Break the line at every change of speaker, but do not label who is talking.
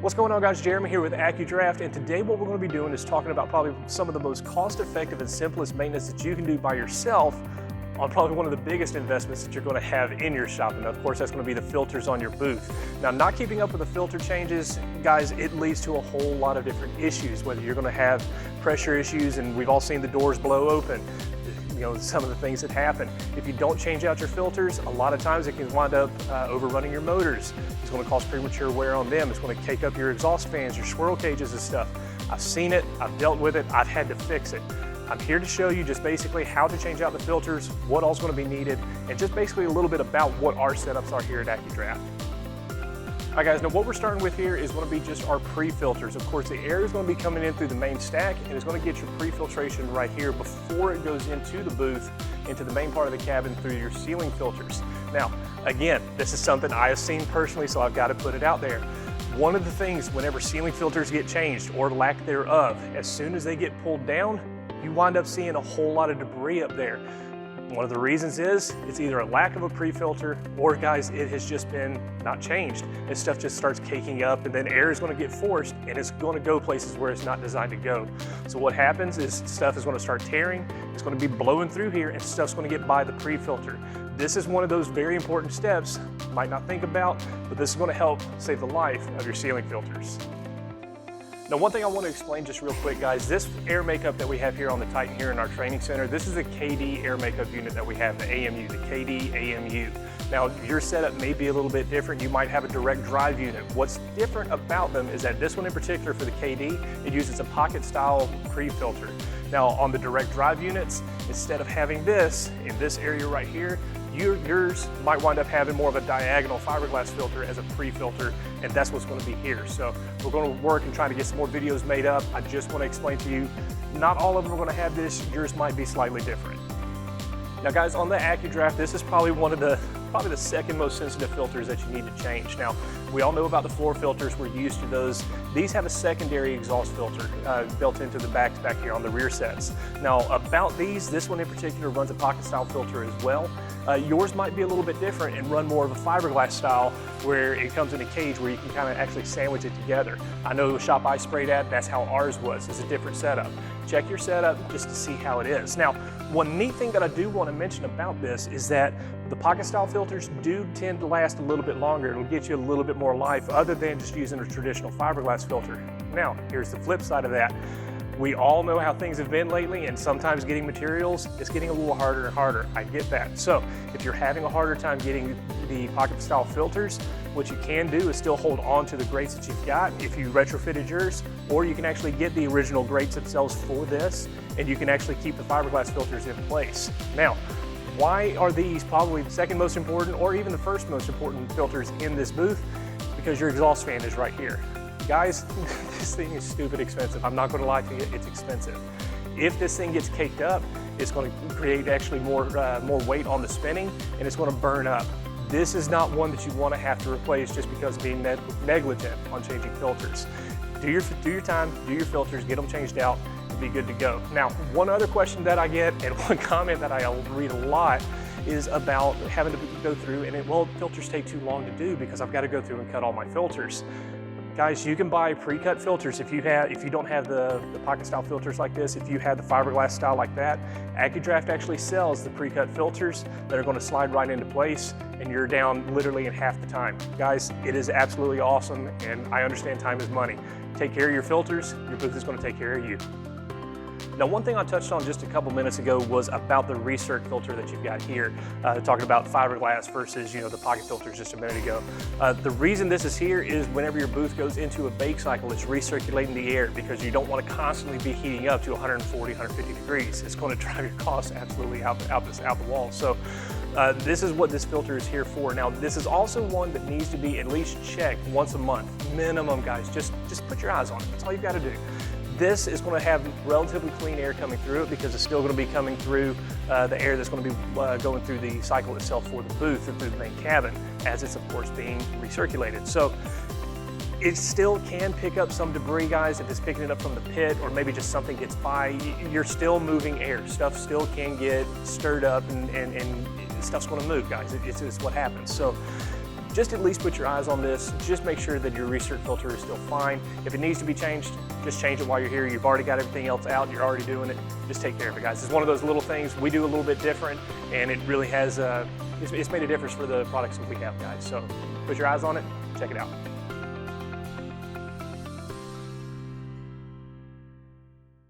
What's going on, guys? Jeremy here with Accudraft, and today what we're going to be doing is talking about probably some of the most cost-effective and simplest maintenance that you can do by yourself on probably one of the biggest investments that you're going to have in your shop. And of course, that's going to be the filters on your booth. Now, not keeping up with the filter changes, guys, it leads to a whole lot of different issues, whether you're going to have pressure issues, and we've all seen the doors blow open. You know, some of the things that happen. If you don't change out your filters, a lot of times it can wind up overrunning your motors. It's going to cause premature wear on them. It's going to cake up your exhaust fans, your swirl cages and stuff. I've seen it, I've dealt with it, I've had to fix it. I'm here to show you just basically how to change out the filters, what all's going to be needed, and just basically a little bit about what our setups are here at Accudraft. All right, guys, now what we're starting with here is going to be just our pre-filters. Of course, the air is going to be coming in through the main stack, and it's going to get your pre-filtration right here before it goes into the booth, into the main part of the cabin through your ceiling filters. Now, again, this is something I have seen personally, so I've got to put it out there. One of the things whenever ceiling filters get changed, or lack thereof, as soon as they get pulled down, you wind up seeing a whole lot of debris up there. One of the reasons is it's either a lack of a pre-filter, or guys, it has just been not changed. This stuff just starts caking up, and then air is going to get forced, and it's going to go places where it's not designed to go. So what happens is stuff is going to start tearing, it's going to be blowing through here, and stuff's going to get by the pre-filter. This is one of those very important steps you might not think about, but this is going to help save the life of your ceiling filters. Now, one thing I want to explain just real quick, guys, this air makeup that we have here on the Titan here in our training center, this is the KD air makeup unit that we have, the AMU, the KD AMU. Now, your setup may be a little bit different. You might have a direct drive unit. What's different about them is that this one in particular for the KD, it uses a pocket style pre-filter. Now, on the direct drive units, instead of having this in this area right here, yours might wind up having more of a diagonal fiberglass filter as a pre-filter, and that's what's going to be here. So we're going to work and try to get some more videos made up. I just want to explain to you, not all of them are going to have this. Yours might be slightly different. Now, guys, on the Accudraft, this is probably the second most sensitive filters that you need to change. Now, we all know about the floor filters. We're used to those. These have a secondary exhaust filter built into the back here on the rear sets. Now, about these, this one in particular runs a pocket style filter as well. Yours might be a little bit different and run more of a fiberglass style where it comes in a cage where you can kind of actually sandwich it together. I know the shop I sprayed at, that's how ours was. It's a different setup. Check your setup just to see how it is. Now, one neat thing that I do want to mention about this is that the pocket style filters do tend to last a little bit longer. It'll get you a little bit more life other than just using a traditional fiberglass filter. Now, here's the flip side of that. We all know how things have been lately, and sometimes getting materials is getting a little harder and harder. I get that. So if you're having a harder time getting the pocket style filters, what you can do is still hold on to the grates that you've got if you retrofitted yours, or you can actually get the original grates themselves for this, and you can actually keep the fiberglass filters in place. Now, why are these probably the second most important, or even the first most important filters in this booth? Because your exhaust fan is right here. Guys, this thing is stupid expensive. I'm not going to lie to you, it's expensive. If this thing gets caked up, it's going to create actually more weight on the spinning, and it's going to burn up. This is not one that you want to have to replace just because of being negligent on changing filters. Do your time, do your filters, get them changed out, and be good to go. Now, one other question that I get, and one comment that I read a lot, is about having to go through and well, filters take too long to do because I've got to go through and cut all my filters. Guys, you can buy pre-cut filters if you don't have the pocket style filters like this. If you have the fiberglass style like that, Accudraft actually sells the pre-cut filters that are going to slide right into place, and you're down literally in half the time. Guys, it is absolutely awesome, and I understand time is money. Take care of your filters, your booth is going to take care of you. Now, one thing I touched on just a couple minutes ago was about the Recirc filter that you've got here, talking about fiberglass versus, the pocket filters just a minute ago. The reason this is here is whenever your booth goes into a bake cycle, it's recirculating the air because you don't want to constantly be heating up to 140, 150 degrees. It's going to drive your costs absolutely out the wall. So this is what this filter is here for. Now, this is also one that needs to be at least checked once a month, minimum, guys. Just put your eyes on it. That's all you've got to do. This is going to have relatively clean air coming through it because it's still going to be coming through the air that's going to be going through the cycle itself for the booth and through the main cabin as it's, of course, being recirculated. So it still can pick up some debris, guys. If it's picking it up from the pit or maybe just something gets by, you're still moving air. Stuff still can get stirred up and stuff's going to move, guys. It's what happens. So just at least put your eyes on this. Just make sure that your recirc filter is still fine. If it needs to be changed, just change it while you're here. You've already got everything else out, you're already doing it. Just take care of it, guys. It's one of those little things we do a little bit different, and it really has, it's made a difference for the products that we have, guys. So put your eyes on it, check it out.